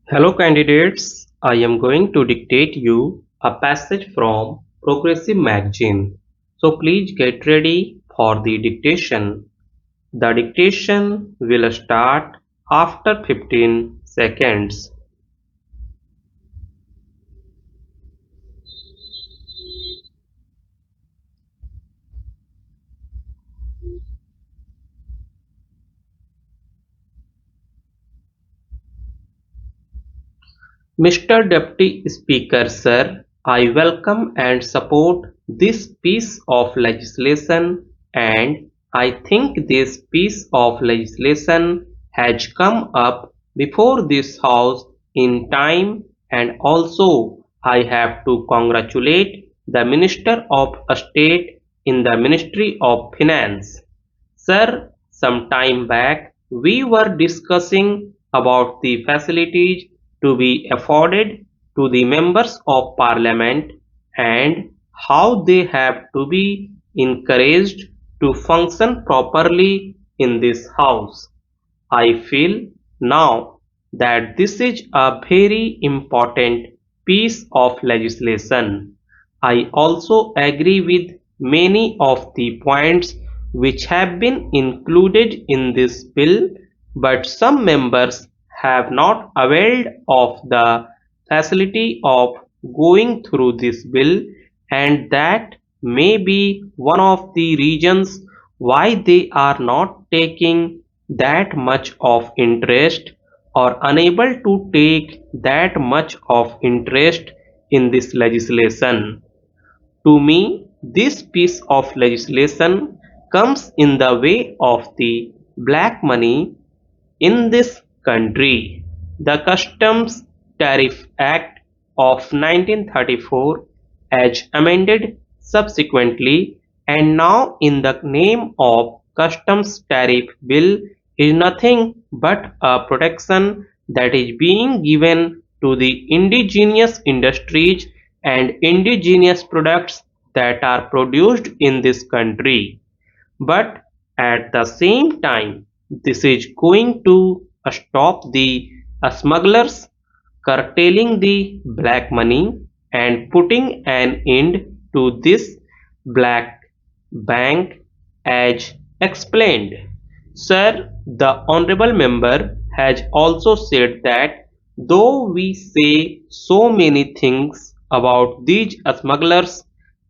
Hello candidates, I am going to dictate you a passage from Progressive Magazine. So please get ready for the dictation. The dictation will start after 15 seconds. Mr. Deputy Speaker, sir, I welcome and support this piece of legislation, and I think this piece of legislation has come up before this House in time, and also I have to congratulate the Minister of State in the Ministry of Finance. Sir, some time back we were discussing about the facilities to be afforded to the members of parliament and how they have to be encouraged to function properly in this house. I feel now that this is a very important piece of legislation. I also agree with many of the points which have been included in this bill, but some members have not availed of the facility of going through this bill, and that may be one of the reasons why they are not taking that much of interest or unable to take that much of interest in this legislation. To me, this piece of legislation comes in the way of the black money in this country. The Customs Tariff Act of 1934, as amended subsequently and now in the name of Customs Tariff Bill, is nothing but a protection that is being given to the indigenous industries and indigenous products that are produced in this country. But at the same time, this is going to stop the smugglers curtailing the black money and putting an end to this black bank as explained. Sir, the honorable member has also said that though we say so many things about these smugglers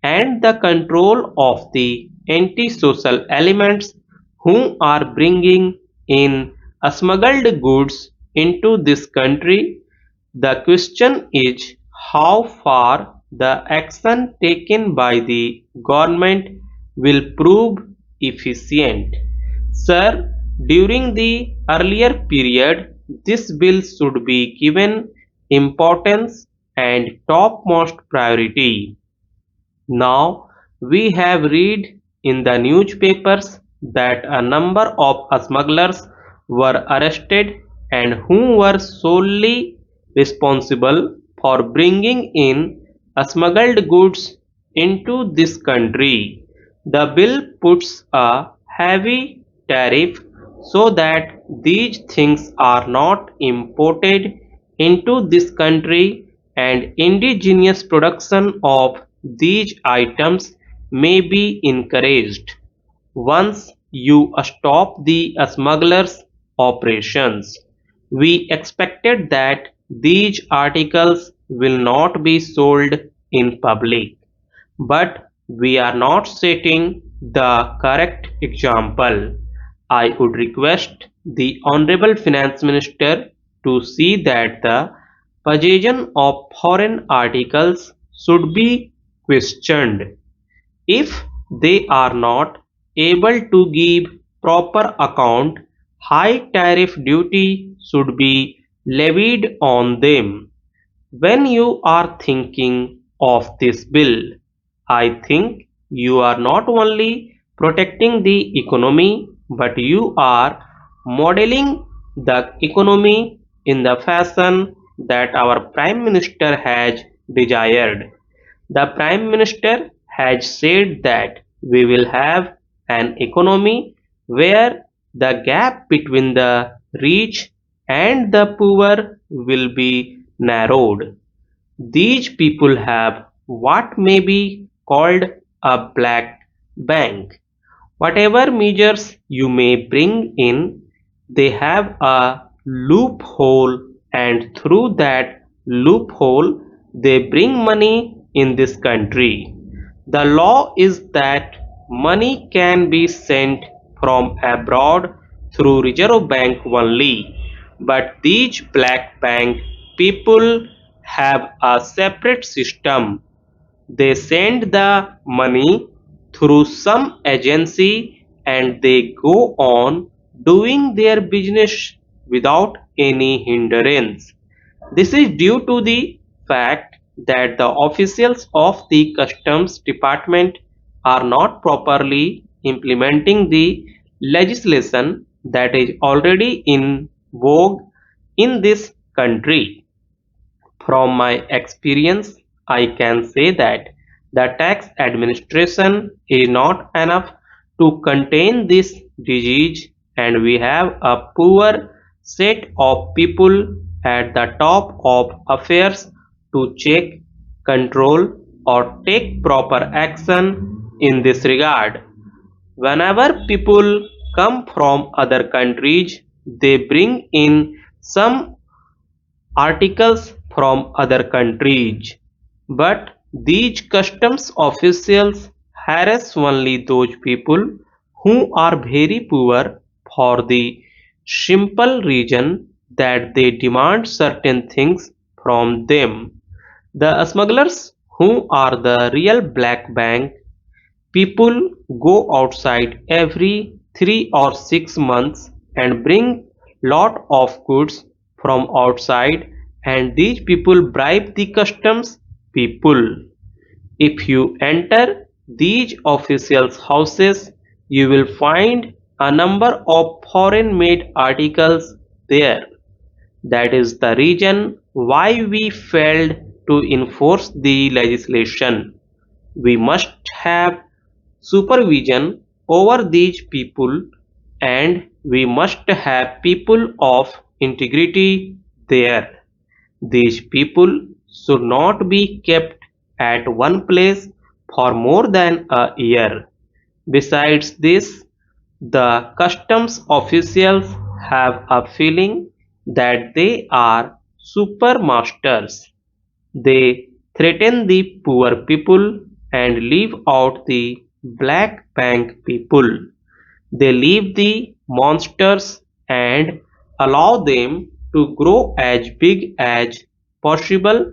and the control of the anti-social elements who are bringing in smuggled goods into this country, the question is how far the action taken by the government will prove efficient. Sir, during the earlier period, this bill should be given importance and topmost priority. Now we have read in the newspapers that a number of smugglers were arrested and who were solely responsible for bringing in smuggled goods into this country. The bill puts a heavy tariff so that these things are not imported into this country and indigenous production of these items may be encouraged. Once you stop the smugglers' operations, we expected that these articles will not be sold in public. But we are not setting the correct example. I would request the Honorable Finance Minister to see that the possession of foreign articles should be questioned. If they are not able to give proper account, high tariff duty should be levied on them. When you are thinking of this bill, I think you are not only protecting the economy but you are modeling the economy in the fashion that our Prime Minister has desired. The Prime Minister has said that we will have an economy where the gap between the rich and the poor will be narrowed. These people have what may be called a black bank. Whatever measures you may bring in, they have a loophole, and through that loophole, they bring money in this country. The law is that money can be sent from abroad through Reserve Bank only, but these black bank people have a separate system. They send the money through some agency and they go on doing their business without any hindrance. This is due to the fact that the officials of the customs department are not properly implementing the legislation that is already in vogue in this country. From my experience, I can say that the tax administration is not enough to contain this disease, and we have a poor set of people at the top of affairs to check, control, or take proper action in this regard. Whenever people come from other countries, they bring in some articles from other countries, but these customs officials harass only those people who are very poor for the simple reason that they demand certain things from them. The smugglers, who are the real black bank people, go outside every 3 or 6 months and bring lot of goods from outside, and these people bribe the customs people. If you enter these officials' houses, you will find a number of foreign made articles there. That is the reason why we failed to enforce the legislation. We must have supervision over these people, and we must have people of integrity there. These people should not be kept at one place for more than a year. Besides this, the customs officials have a feeling that they are supermasters. They threaten the poor people and leave out the black bank people. They leave the monsters and allow them to grow as big as possible,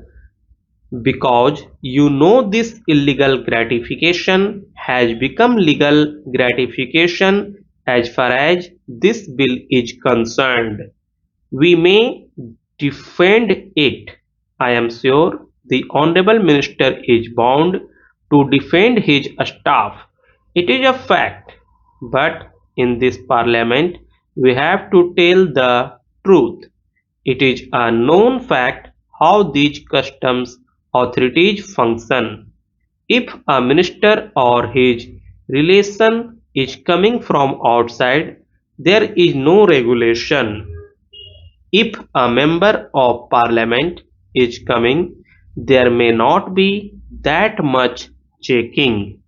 because you know this illegal gratification has become legal gratification as far as this bill is concerned. We may defend it. I am sure the Honorable Minister is bound to defend his staff. It is a fact. But in this Parliament, we have to tell the truth. It is a known fact how these customs authorities function. If a minister or his relation is coming from outside, there is no regulation. If a member of parliament is coming, there may not be that much checking.